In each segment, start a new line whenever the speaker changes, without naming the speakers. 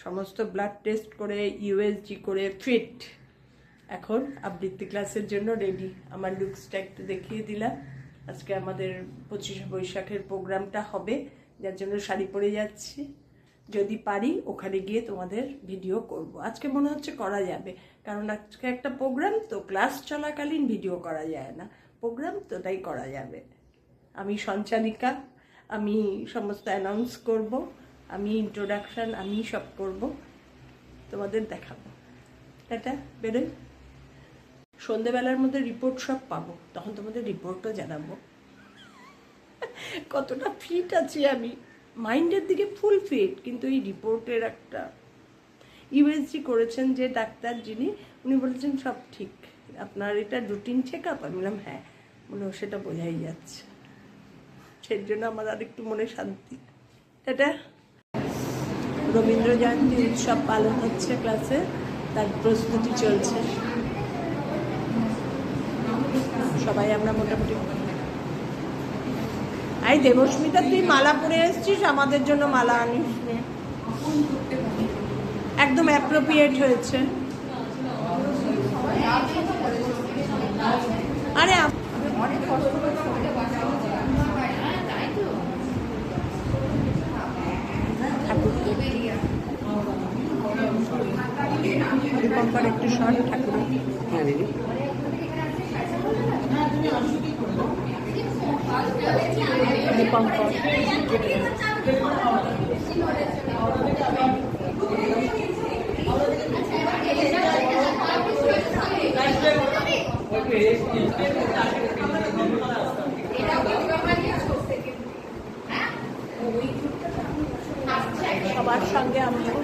সমস্ত blood test করে USG করে ফিট। এখন আবৃত্তি ক্লাসের জন্য রেডি। আমার লুকসটা একটু দেখিয়ে দিলাম। আজকে আমাদের 25শে বৈশাখের প্রোগ্রামটা হবে, যার জন্য শাড়ি পরে যাচ্ছি। যদি পারি ওখানে গিয়ে তোমাদের ভিডিও করব। আজকে মনে হচ্ছে করা যাবে, কারণ আজকে একটা প্রোগ্রাম তো, ক্লাস চলাকালীন ভিডিও করা যায় না, প্রোগ্রাম তো তাই করা যাবে। আমি সঞ্চালিকা, আমি সমস্ত অ্যানাউন্স করব, আমি ইন্ট্রোডাকশান আমি সব করব, তোমাদের দেখাবো। এটা বেরোয় সন্ধেবেলার মধ্যে রিপোর্ট সব পাবো, তখন তোমাদের রিপোর্টও জানাবো কতটা ফিট আছি আমি। মাইন্ডের দিকে ফুল ফিট, কিন্তু এই রিপোর্টের একটা ইউএসজি করেছেন যে ডাক্তার যিনি, উনি বলেছেন সব ঠিক, আপনার এটা রুটিন চেক আপ। আমি বললাম হ্যাঁ, সেটা বোঝাই যাচ্ছে, সেই জন্য আমার আর একটু মনে শান্তি। এটা রবীন্দ্র জয়ন্তী উৎসব পালন হচ্ছে ক্লাসে, তার প্রস্তুতি চলছে। সবাই আমরা মোটামুটি। এই দেবস্মিতা, তুই মালা পরে এসছিস, আমাদের জন্য মালা আনিস? একদম অ্যাপ্রোপ্রিয়েট হয়েছে। আরে দীপঙ্কর একটু শর্ট ঠাকুর। হ্যাঁ দিদি, দীপঙ্কর সবার সঙ্গে আমিও।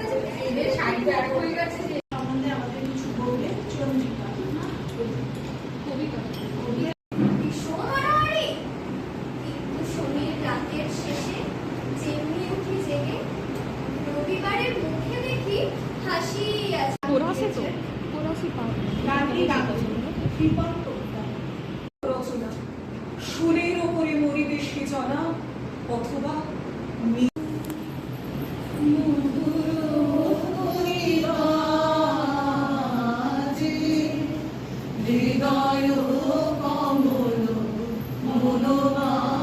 সুরের ওপরে মরিবে সে জনা, অথবা হৃদয় কমল মনোমাঝে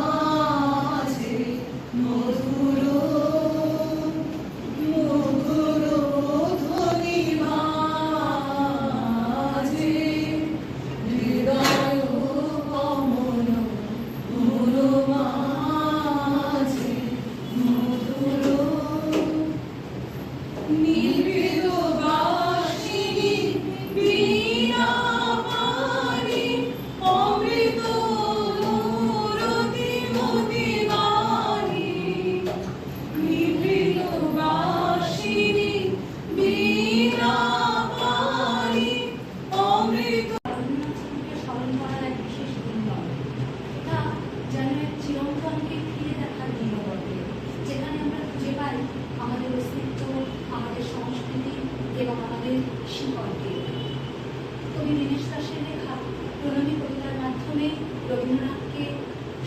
মধুর মধুর ধ্বনি মাঝে, হৃদয় কমল মনোমাঝে মধুর নিবেদ বাসিনী বীণা পানি অমৃত নুরতি মদিবানি, নিবেদ বাসিনী বীণা পানি অমৃত।
স্মরণ করার এক বিশেষ দিন নয়, এটা যেন এক চিরন্তনকে ফিরে দেখার দিন বটে, যেখানে আমরা খুঁজে পাই আমাদের অস্তিত্ব, আমাদের সংস্কৃতি এবং আমাদের শিকড়কে। কবি দীনেশ দাসের লেখা প্রণবী কবিতার মাধ্যমে রবীন্দ্রনাথকে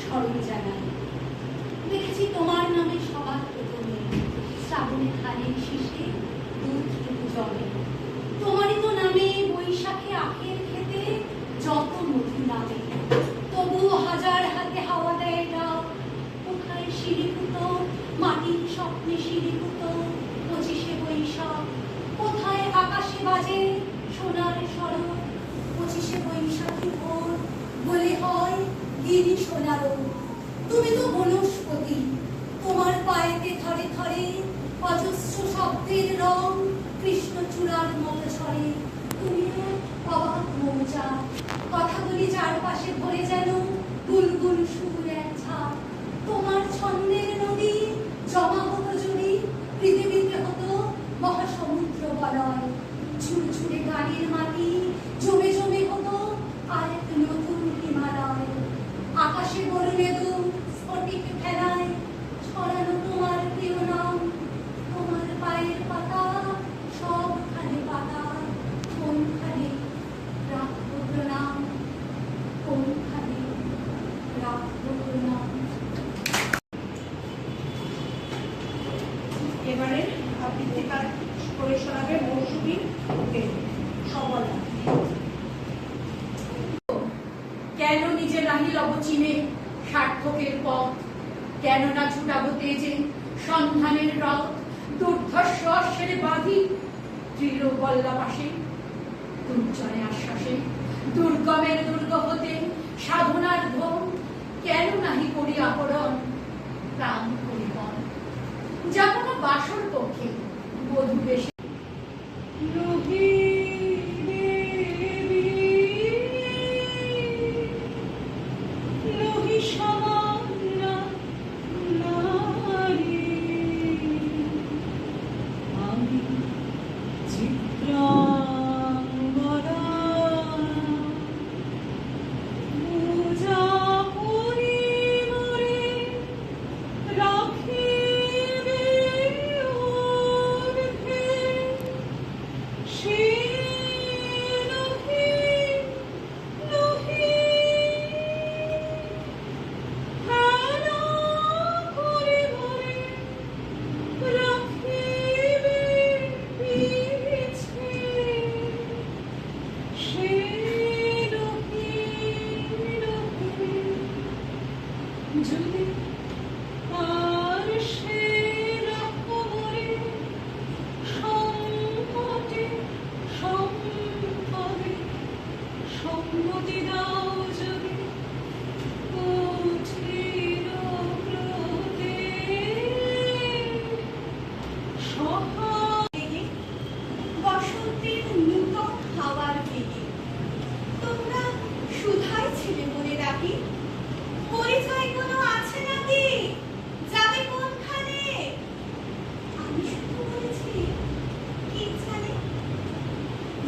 স্মরণ জানাই। দেখেছি তোমার নামে সবার প্রথমে, শ্রাবণে ধানের শীষে দুধ জলে, তোমারই তো নামে বৈশাখে আখের খেতে যত মধু নামে, তবুও হাজার হাতে হাওয়া দেয় ডাক। কোথায় শিরিপুত মাটির স্বপ্নে শিরিপুত 25শে বৈশাখ, কোথায় আকাশে বাজে সোনার সড়ক। 25শে বৈশাখী ভোর বলে হয় গিরি সোনারো, তুমি তো বনস্পতি, তোমার পায়েতে থরে থরে অজস্র শব্দের রং কৃষ্ণচূড়ার মতো ছড়ে। তুমিও অবাক মৌজা, কথাগুলি চারপাশে ভরে যেন গুলগুল সুর এক ঝাঁক। তোমার ছন্দের নদী জমা হতো জুড়ি, পৃথিবীতে হতো মহাসমুদ্র বলয়। ঝুরঝুরে গাড়ির মাটি জমে জমে হতো আর এক নতুন হিমালয়। আকাশে বরুণেদু স্ফটিক ফেলায় ছড়ানো তোমার প্রিয় নাম, তোমার পায়ের পাতা সবখানে পাতা, কোনখানে রাখবো প্রণাম, কোনখানে রাখবো প্রণাম। করে শোনাবে মৌসুমী সবলা। কেন নিজের রাহিল অবচিনে সার্থকের পথ, কেন না ছুটাবো তেজে সন্ধানের রথ, দুর্ধর্ষ অশ্বের বাঁধি দৃঢ় বল্লা পাশে, দুর্জনে আশ্বাসে দুর্গমের দুর্গ হতে সাধনার ধন, কেন নাহি করি আহরণ প্রাণ পরিবন, যেমন বাসর পক্ষে বধূ বেশে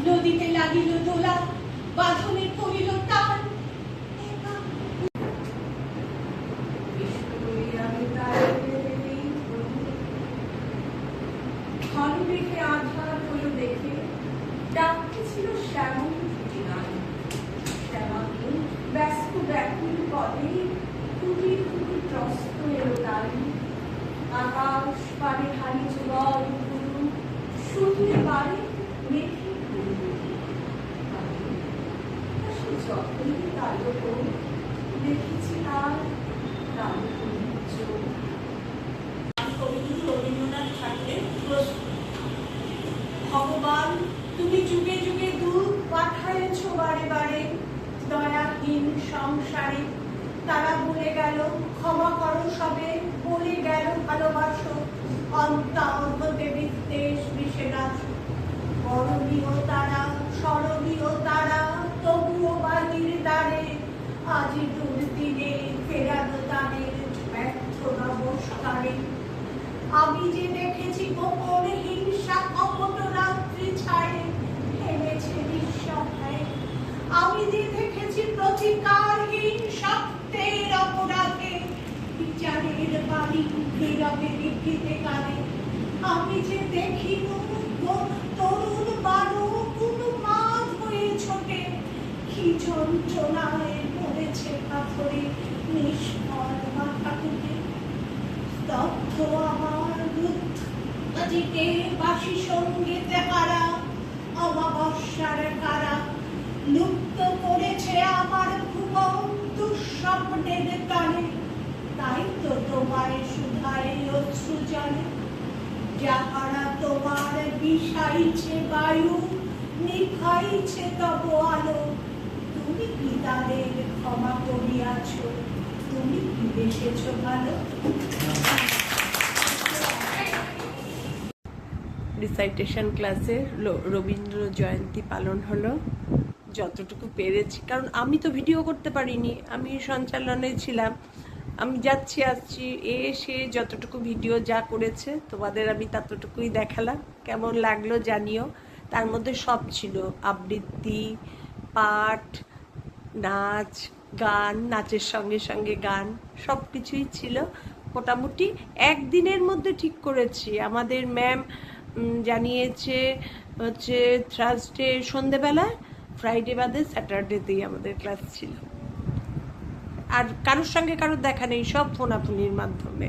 নদীতে লাগিল দোলা, বাঁধনে পড়িল টান, মেঘে আধার হলো দেখে ডাকতে ছিল শ্যামল ছুটি গান, শ্যামাকে ব্যস্ত ব্যাকুল পদে কুটি কুটি ত্রস্ত এলো তাই, আকাশ পারে হারি জল গুরু শুনতে পারে মেঘে যখনই কালো দেখেছি তার কবি রবীন্দ্রনাথ ঠাকুরের প্রশ্ন। ভগবান তুমি যুগে যুগে দূত পাঠায়েছ বারে বারে দয়াহীন সংসারে, তারা বলে গেল ক্ষমা করো সবে, বলে গেল ভালোবাসো, অন্তর হতে বিদ্বেষ মিশে গেছো, বরণীয় তারা স্মরণীয় তারা তবুও বাহির দ্বারে, আজি দুর্দিনে ফেরানো তাদের ব্যর্থ নমস্কারে। আমি যে দেখেছি গোপন হিংসা কপট রাত্রি ছায়ে হেমেছে নিঃসহায়, আমি যে দেখেছি প্রতিকারহীন সত্যের অপরাধে বিচারের বাণী নীরবে নিভৃতে কানে, আমি যে দেখিব তরুণ বালক উন্মাদ হয়ে ছোটে, কি যন্ত্রণায় পড়েছে পাথরে নিষ্ফল মাথা টুটে, স্তব্ধ আমার বুদ্ধিকে বাসি সঙ্গীতে হারা অমাবস্যার কারা, লুপ্ত করেছে আমার ভুবন দুঃস্বপ্নের কানে, তাই তো তোমায় সুধায় অশ্রু জলে, যাহারা তোমার বিষাইছে বায়ু নিভাইছে তব আলো, তুমি কি তাদের ক্ষমা করিয়াছ, তুমি কি বেসেছ ভালো।
রিসাইটেশন ক্লাসে রবীন্দ্র জয়ন্তী পালন হলো যতটুকু পেরেছি, কারণ আমি তো ভিডিও করতে পারিনি, আমি সঞ্চালনে ছিলাম, আমি যাচ্ছি আসছি এসে যতটুকু ভিডিও যা করেছে তোমাদের আমি ততটুকুই দেখালাম, কেমন লাগলো জানিও। তার মধ্যে সব ছিল, আবৃত্তি, পাঠ, নাচ, গান, নাচের সঙ্গে সঙ্গে গান, সব কিছুই ছিল। মোটামুটি একদিনের মধ্যে ঠিক করেছি। আমাদের ম্যাম জানিয়েছে হচ্ছে থার্সডে সন্ধেবেলায়, ফ্রাইডে বাদে স্যাটারডেতেই আমাদের ক্লাস ছিল। আর কারোর সঙ্গে কারোর দেখা নেই, সব ফোনাফোনির মাধ্যমে।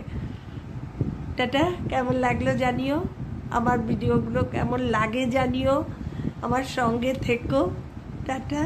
টাটা, কেমন লাগলো জানিও। আমার ভিডিওগুলো কেমন লাগে জানিও, আমার সঙ্গে থেকো। টাটা।